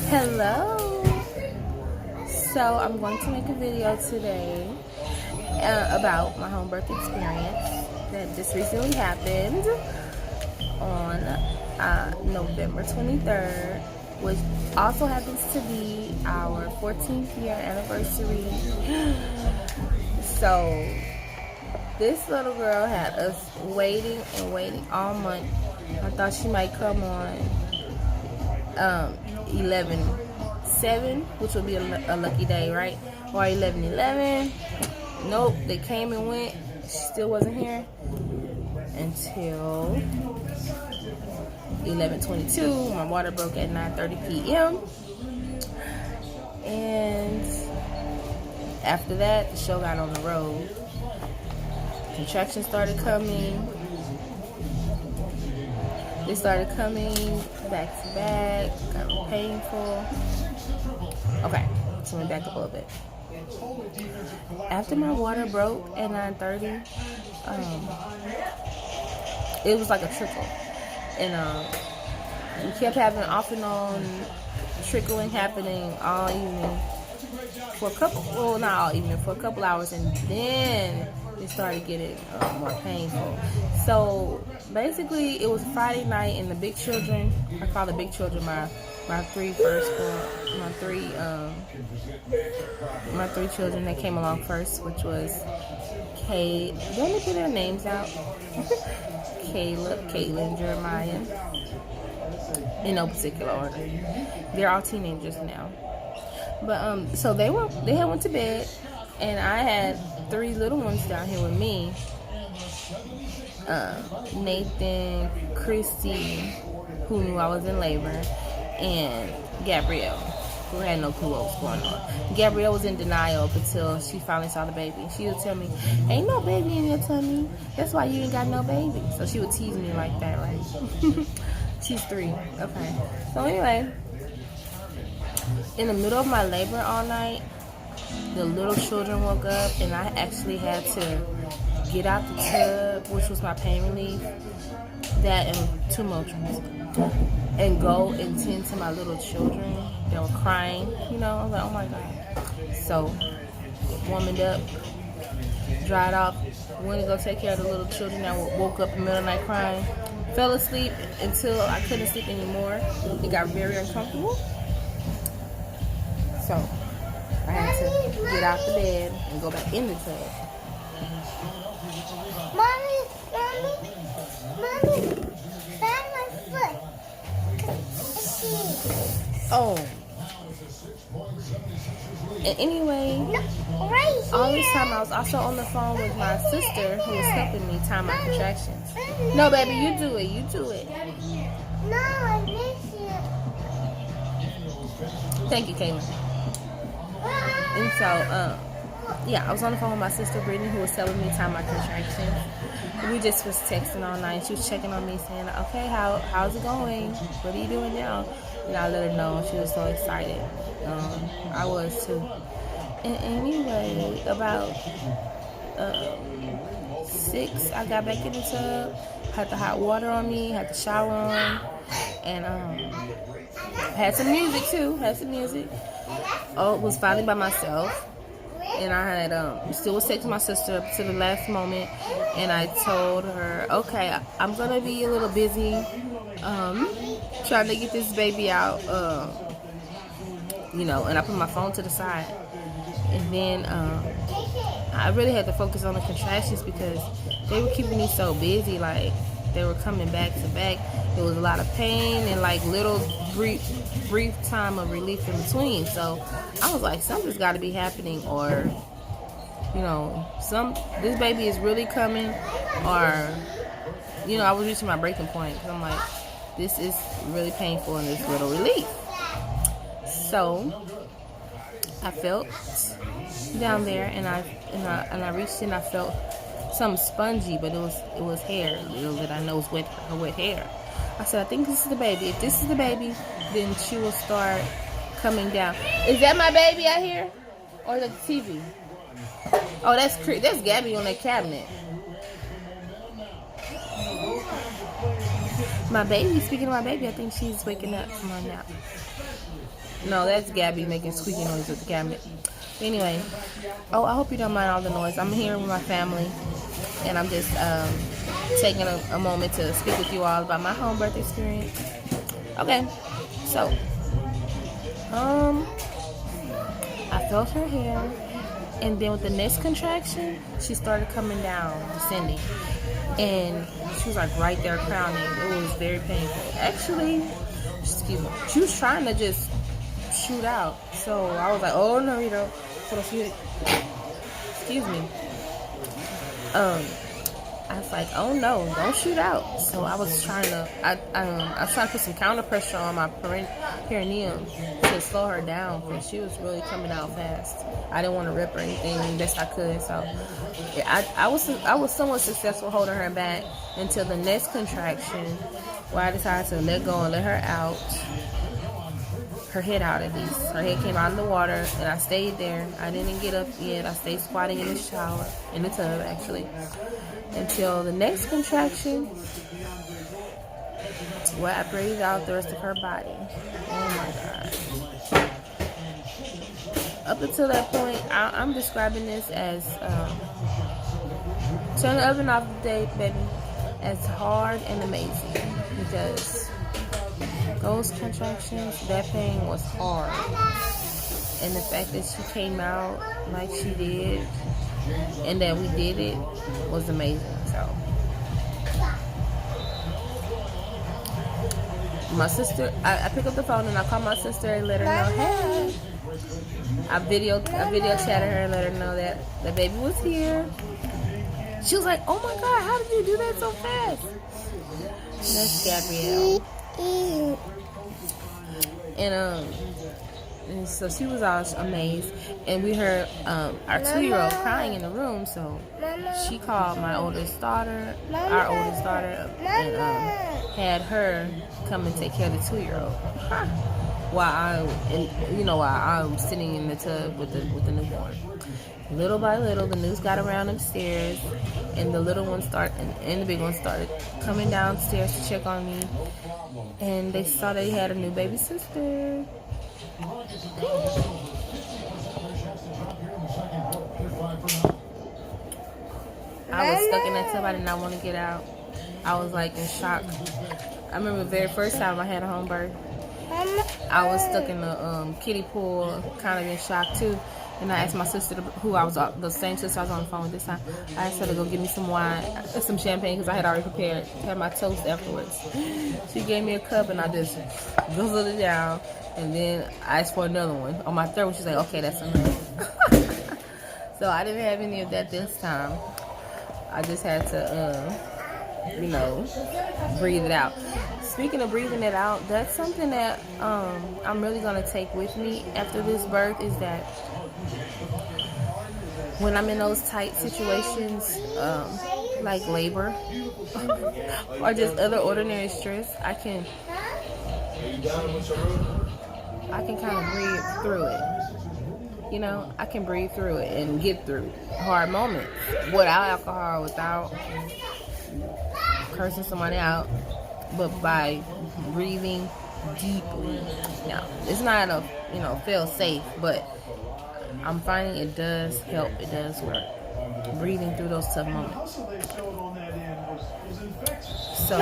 Hello. So I'm going to make a video today about my home birth experience that just recently happened on November 23rd, which also happens to be our 14th year anniversary. So this little girl had us waiting and waiting all month. I thought she might come on 11/7, which would be a lucky day, right? Or 11/11. Nope, they came and went. She still wasn't here until 11/22. My water broke at 9:30 p.m. And after that, the show got on the road. Contractions started coming. They started coming back to back, kind of painful. Okay, so let me back up a little bit. After my water broke at 9:30, it was like a trickle. And we kept having off and on trickling happening all evening for a couple, well, not all evening, for a couple hours, and then it started getting more painful. So basically, it was Friday night, and the big children, I call the big children my three children that came along first, which was Kay. Don't they put their names out? Caleb, Caitlin, Jeremiah, in no particular order. They're all teenagers now. But so they had went to bed, and I had three little ones down here with me. Nathan, Christy, who knew I was in labor, and Gabrielle, who had no clue what was going on. Gabrielle was in denial up until she finally saw the baby. She would tell me, "Ain't no baby in your tummy. That's why you ain't got no baby." So she would tease me like that, right? She's 3. Okay. So anyway, in the middle of my labor all night, the little children woke up, and I actually had to get out the tub, which was my pain relief, that and 2 Motrins, and go and tend to my little children that were crying. You know, I was like, oh my God. So, warmed up, dried off, went to go take care of the little children that woke up in the middle of the night crying. Fell asleep until I couldn't sleep anymore. It got very uncomfortable. So, I had to get out the bed and go back in the tub. Mommy, find my foot. Oh. And anyway, No, right here. all this time I was also on the phone with my sister who was helping me time my contractions. No, baby, you do it. You do it. No, I miss you. Thank you, Caitlin. And so, yeah, I was on the phone with my sister Brittany, who was telling me time my contractions. We just was texting all night. She was checking on me, saying, "Okay, how's it going? What are you doing now?" And I let her know. She was so excited. I was too. And anyway, about 6, I got back in the tub. Had the hot water on me. Had the shower on, and had some music too. Had some music. Oh, was finally by myself. And I had still was texting my sister up to the last moment, and I told her, okay, I'm gonna be a little busy trying to get this baby out, and I put my phone to the side. And then I really had to focus on the contractions because they were keeping me so busy. Like, they were coming back to back. There was a lot of pain and like little brief time of relief in between. So I was like, something's got to be happening, or this baby is really coming, or I was reaching my breaking point because I'm like, this is really painful and this little relief. So I felt down there, and I reached in. I felt something spongy, but it was hair. Little did I know it was wet hair. I said, I think this is the baby. If this is the baby, then she will start coming down. Is that my baby out here, or is that the TV? Oh, that's Gabby on that cabinet. My baby, speaking of my baby, I think she's waking up from her nap. No, that's Gabby making squeaky noise with the cabinet. Anyway, I hope you don't mind all the noise. I'm here with my family, and I'm just taking a moment to speak with you all about my home birth experience. Okay, so I felt her hair, and then with the next contraction, she started coming down, descending, and she was like right there crowning. It was very painful. Actually, excuse me, she was trying to just shoot out. So I was like, oh no, you know, excuse me. I was like, oh no, don't shoot out. So I was trying to, I was trying to put some counter pressure on my perineum to slow her down, because she was really coming out fast. I didn't want to rip or anything, best I could. So yeah, I was somewhat successful holding her back until the next contraction, where I decided to let go and let her out. Her head out, at least. Her head came out of the water, and I stayed there. I didn't get up yet. I stayed squatting in the shower, in the tub actually, until the next contraction, where I breathed out the rest of her body. Oh my God. Up until that point, I'm describing this as turn the oven off today, baby, as hard and amazing, because those contractions, that pain was hard. And the fact that she came out like she did, and that we did it, was amazing. So my sister, I pick up the phone and I call my sister and let her know, hey. I video chatted her and let her know that the baby was here. She was like, oh my God, how did you do that so fast? That's Gabrielle. And so she was all amazed, and we heard our 2-year-old crying in the room. So she called my oldest daughter, our oldest daughter, and had her come and take care of the 2-year-old. While I'm sitting in the tub with the newborn. Little by little, the news got around upstairs, and the little one and the big one started coming downstairs to check on me, and they saw they had a new baby sister. I was stuck in that tub. I did not want to get out. I was like in shock. I remember the very first time I had a home birth, I was stuck in the kiddie pool, kind of in shock too. And I asked my sister, the same sister I was on the phone with this time, I asked her to go get me some wine, some champagne, because I had already had my toast afterwards. She gave me a cup, and I just guzzled it down. And then I asked for another one. On my third one, she's like, okay, that's enough. So I didn't have any of that this time. I just had to, breathe it out. Speaking of breathing it out, that's something that I'm really going to take with me after this birth, is that when I'm in those tight situations, like labor or just other ordinary stress, I can kind of breathe through it. I can breathe through it and get through hard moments without alcohol, without cursing somebody out, but by breathing deeply. Now, it's not a feel safe, but I'm finding it does help. It does work. Breathing through those tough moments. So,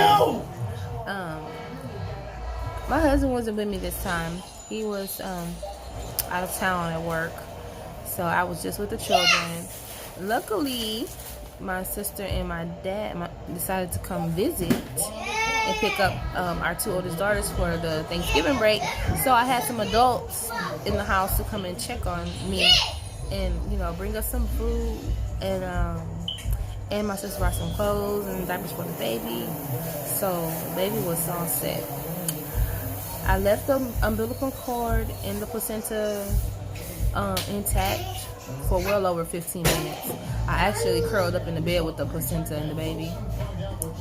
my husband wasn't with me this time. He was out of town at work, so I was just with the children. Luckily, my sister and my dad decided to come visit and pick up our 2 oldest daughters for the Thanksgiving break. So I had some adults in the house to come and check on me and bring us some food, and my sister brought some clothes and diapers for the baby. So the baby was all set. I left the umbilical cord and the placenta intact for well over 15 minutes. I actually curled up in the bed with the placenta and the baby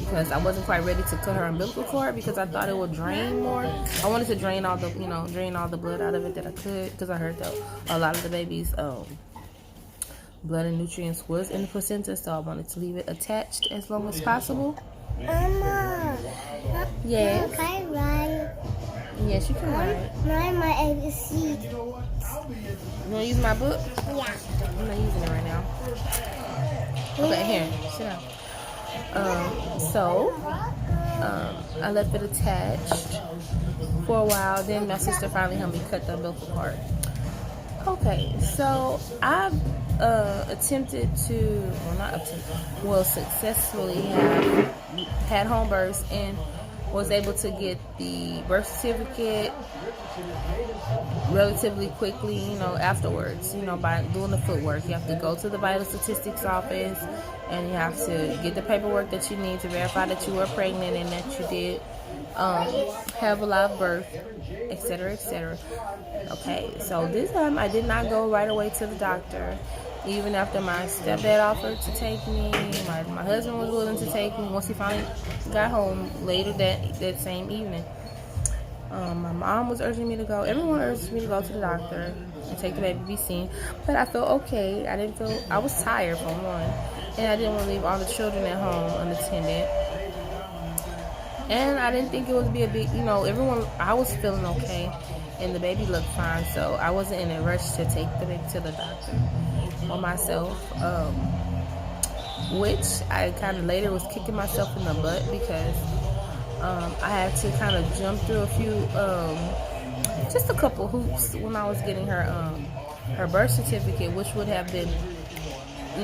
because I wasn't quite ready to cut her umbilical cord because I thought it would drain more. I wanted to drain all the blood out of it that I could, because I heard that a lot of the baby's blood and nutrients was in the placenta, so I wanted to leave it attached as long as possible. Mama, yes. can I ride? Yes, you can write. Mine my ABC. You want to use my book? Yeah. I'm not using it right now. Okay, here, sit down. I left it attached for a while. Then my sister finally helped me cut the umbilical cord. Okay, so I've successfully have had home births and was able to get the birth certificate relatively quickly, afterwards, by doing the footwork. You have to go to the vital statistics office and you have to get the paperwork that you need to verify that you were pregnant and that you did have a live birth, etc., etc. Okay, so this time I did not go right away to the doctor. Even after my stepdad offered to take me, my husband was willing to take me once he finally got home later that same evening. My mom was urging me to go. Everyone urged me to go to the doctor and take the baby to be seen. But I felt okay. I was tired for one. And I didn't want to leave all the children at home unattended. And I didn't think it would be a big, I was feeling okay. And the baby looked fine. So I wasn't in a rush to take the baby to the doctor or myself. Which I kind of later was kicking myself in the butt because I had to kind of jump through just a couple hoops when I was getting her birth certificate, which would have been,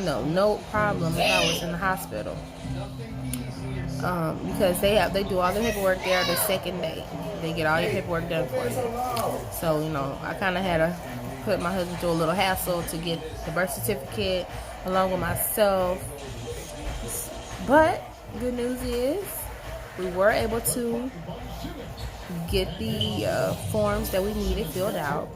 no problem if I was in the hospital. Because they do all the paperwork there the second day. They get all your paperwork done for you. So, I kind of had to put my husband through a little hassle to get the birth certificate along with myself. But good news is we were able to get the forms that we needed filled out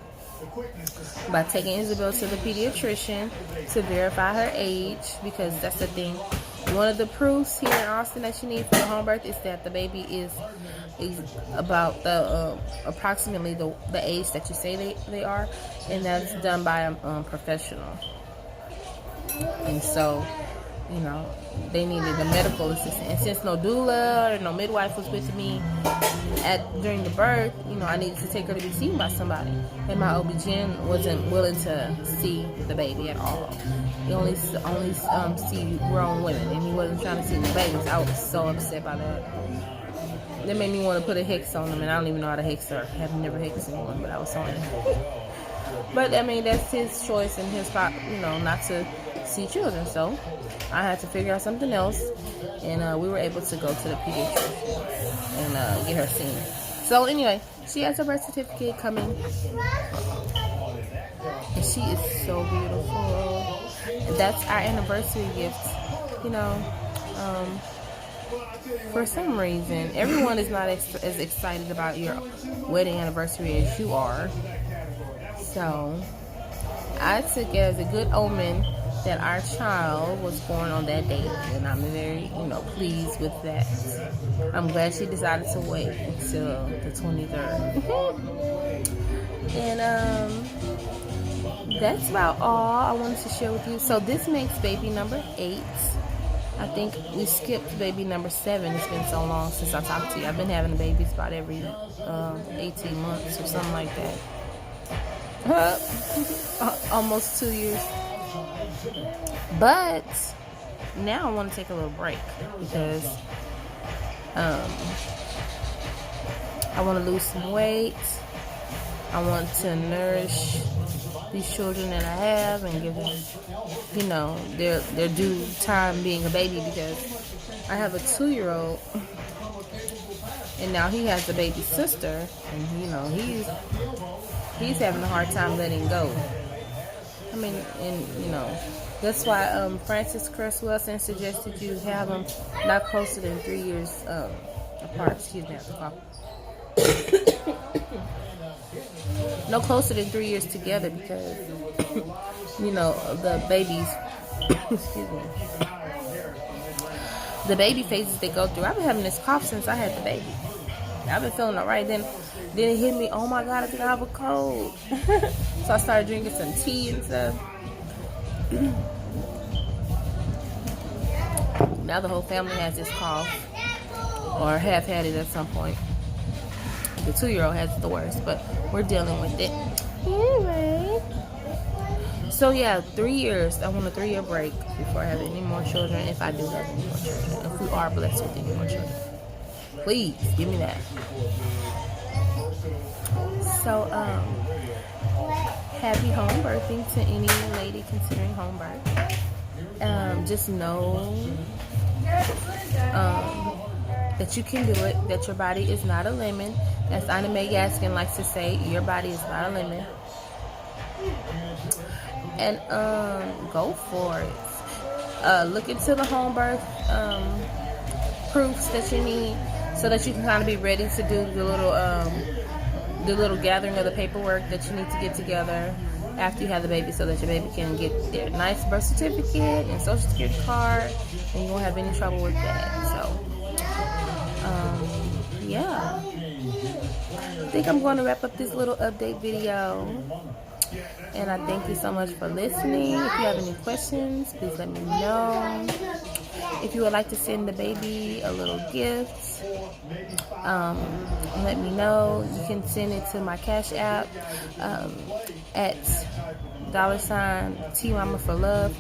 by taking Isabel to the pediatrician to verify her age, because that's the thing. One of the proofs here in Austin that you need for the home birth is that the baby is about approximately the age that you say they are, and that's done by a professional. And so, they needed a medical assistant. And since no doula or no midwife was with me during the birth, I needed to take her to be seen by somebody. And my OB-GYN wasn't willing to see the baby at all. He only see grown women, and he wasn't trying to see the babies. I was so upset by that. That made me want to put a hex on them, and I don't even know how to hex her. I have never hexed anyone, but I was on it. But that's his choice and his, not to see children. So I had to figure out something else, and we were able to go to the pediatrician and get her seen. So anyway, she has her birth certificate coming, and she is so beautiful. That's our anniversary gift. For some reason, everyone is not as excited about your wedding anniversary as you are. So I took it as a good omen that our child was born on that date, and I'm very, pleased with that. I'm glad she decided to wait until the 23rd. And that's about all I wanted to share with you. So this makes baby number 8. I think we skipped baby number 7. It's been so long since I talked to you. I've been having babies about every 18 months or something like that. Almost 2 years. But now I want to take a little break because I want to lose some weight. I want to nourish these children that I have and give them, their due time being a baby, because I have a 2-year-old and now he has a baby sister, and he's having a hard time letting go. That's why Francis Cresswell suggested you have them not closer than 3 years apart. Excuse me, I have to cough. No closer than 3 years together, because the babies excuse me, the baby phases they go through. I've been having this cough since I had the baby. I've been feeling alright. Then it hit me, oh my god, I think I have a cold. So I started drinking some tea and stuff. Now the whole family has this cough, or have had it at some point. The 2-year-old has the worst, but we're dealing with it. Anyway. So yeah, 3 years. I want a 3-year break before I have any more children, if I do have any more children. If we are blessed with any more children. Please, give me that. So, happy home birthing to any lady considering home birth. Just know that you can do it, that your body is not a lemon. As Ina Mae Gaskin likes to say, your body is not a lemon. And go for it. Look into the home birth proofs that you need, so that you can kind of be ready to do the little gathering of the paperwork that you need to get together after you have the baby, so that your baby can get their nice birth certificate and social security card, and you won't have any trouble with that. So yeah, I think I'm going to wrap up this little update video. And I thank you so much for listening. If you have any questions, please let me know. If you would like to send the baby a little gift, let me know. You can send it to my Cash App at $ T Mama for Love,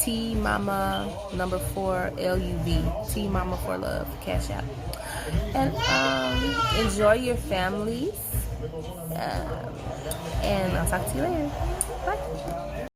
T Mama number 4 LUV, T Mama for Love, Cash App. And enjoy your families. And I'll talk to you later. Bye.